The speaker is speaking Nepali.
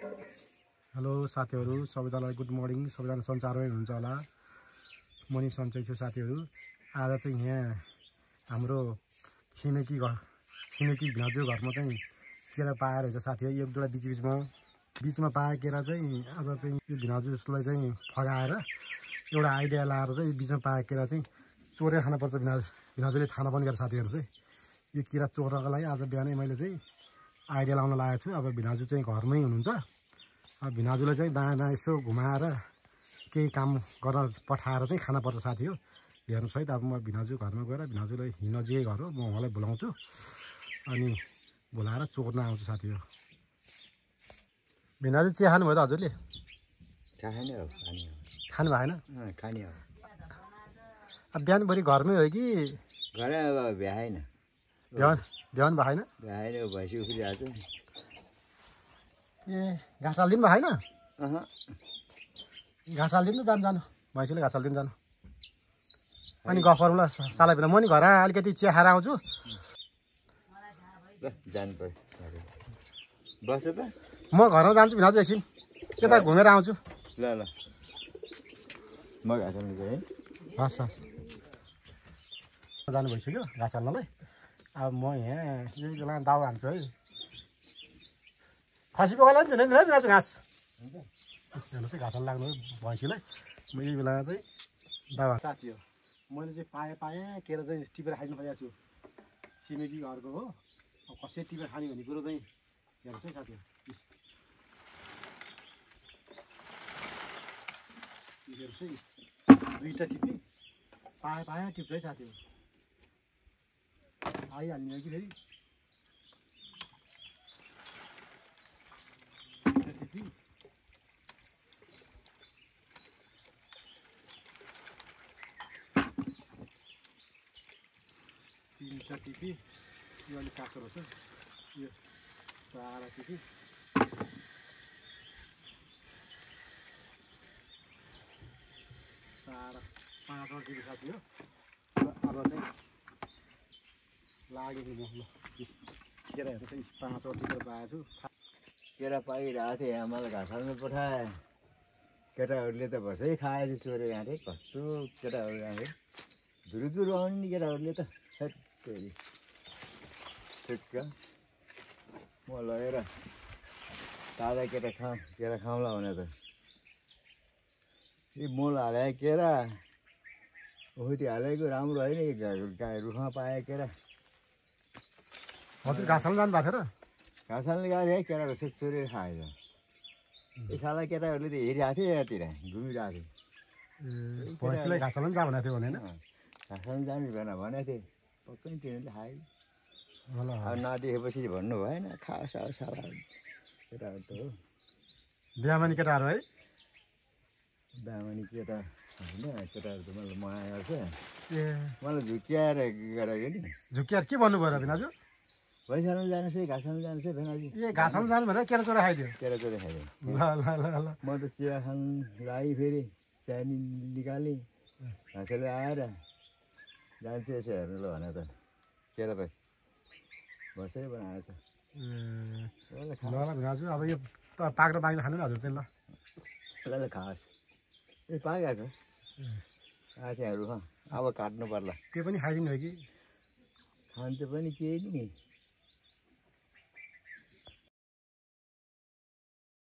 हेलो साथीहरु, सबैजनालाई गुड मर्निङ। सबैजना सञ्चारमै हुनुहुन्छ होला। म नि सन्चै छु साथीहरु। आज चाहिँ यहाँ हाम्रो छिमेकी भिनाजु घरमा चाहिँ केरा पाएर हुन्छ साथीहरु। एक दुईवटा बीचमा पाए केरा चाहिँ आज चाहिँ यो भिनाजुलाई चाहिँ फगाएर एउटा आइडिया लाएर चाहिँ बीचमा पाए केरा चाहिँ चोरेर खानुपर्छ। भिनाजुले थाहा नपाउने साथीहरु चाहिँ यो केरा चोर्नको लागि आज बिहानै मैले चाहिँ आइडिया लाउन लागेको छु। अब भिनाजु चाहिँ घरमै हुनुहुन्छ। भिनाजुलाई चाहिँ दायाँ यसो घुमाएर केही काम गर्न पठाएर चाहिँ खानुपर्छ साथी हो। हेर्नुहोस् है त, अब म भिनाजु घरमा गएर भिनाजुलाई नजिकै घर हो, म उहाँलाई बोलाउँछु अनि बोलाएर चोर्न आउँछु साथी हो। भिनाजु चिया खानुभयो त हजुरले? खानु भएन? अब बिहानभरि घरमै हो कि भ्याएन? भ्याउनु भएन? भैँसी उफ्रिरहेको छ। ए घाँस हालिदिनु भएन? घाँस हालिदिनु जानु भैँसीले घाँस हालिदिनु जानु। अनि गफ गरौँला साला बिना। म नि घर अलिकति चिया खाएर आउँछु। जानु पर्यो। बस त म घरमा जान्छु भिनाजु, एकछिन यता घुमेर आउँछु। ल ल म घाँस हाल्नु है। हस् हस्, जानु भइसक्यो घाँस हाल्नलाई। अब म यहाँ यही बेला दाउ हाल्छु है। खसी पकाएर नि भिनाजु घाँस हेर्नुहोस् है, घाँस हाल्नु लाग्नु भैँसीलाई। म यही बेला चाहिँ दाउ साथी हो। मैले चाहिँ पाएँ केरा चाहिँ टिपेर खाइदिनु खोजेको छु। छिमेकी घरको हो, अब कसरी टिपेर खाने भन्ने कुरो चाहिँ हेर्नुहोस् है साथी हो। हेर्नुहोस् है, दुईवटा टिपी पाएँ टिप्छ है साथी हो। आइहाल्ने कि फेरि टिपी तीनवटा टिपी। यो अलिक काँचो रहेछ, यो 4 टिपी। पाँचवटा टिपी साथी हो। अब चाहिँ लागेको म ल केरा हेर्नुहोस् है, 5वटा टिपेर पाएको छु। केरा पाइरहेको थिएँ, आमालाई घाँस हाल्नु पठाएँ। केटाहरूले त भर्सै खाएपछि चोरेर आँटे। कस्तो केटाहरू आँटे, धुरुधुरु आउने नि केटाहरूले त। ठिक्क म लगेर ताजा केरा खाउँला भने त यी मोल हाले केरा उति हालेको राम्रो होइन। रुखमा पाए केरा। हजुर घाँस हाल्नु जानु भएको थियो र? घाँस हाल्नु गएको थिएँ, केरा जस्तो चोरेर खाएछ। यो साला केटाहरूले त हेरिरहेको थियो, यतातिर घुमिरहेको थियो। भैँसीलाई घाँस हाल्नु जा भनेको थियो भने घाँस हाल्नु जानु भनेको थिएँ, पक्कै तिनीहरूले खायो। ल अब नदेखेपछि भन्नु भएन, खास अब साला केटाहरू त हो। बिहामानी केटाहरू है? दामानी केटा होइन, केटाहरू त मलाई माया गर्छ। ए मलाई झुक्क्याएर गरेको नि। झुक्किएर के भन्नुभयो र भिनाजु? भैँसी हाल्नु जानुहोस् है, घाँस हाल्नु जानुहोस् है भेनाजी। ए घाँस हाल्नु जानु भनेर केरा चोरा खाइदियो? केरा चोरा खाइदियो। ल ल ल ल म त चिया खानु लागि फेरि चिया निकालेँ। घाँसले आएर जान्छु यसो हेर्नु ल भने त केरा त बसै बनाएछ। ल ल भिनाजु, अब यो पाक्रो बाङ्लो खानु नि हजुर चाहिँ। ल ल खास ए पाइरहेको आएको रुख अब काट्नु पर्ला। त्यो पनि खाइदिनु हो कि? खान्छ पनि केही नि।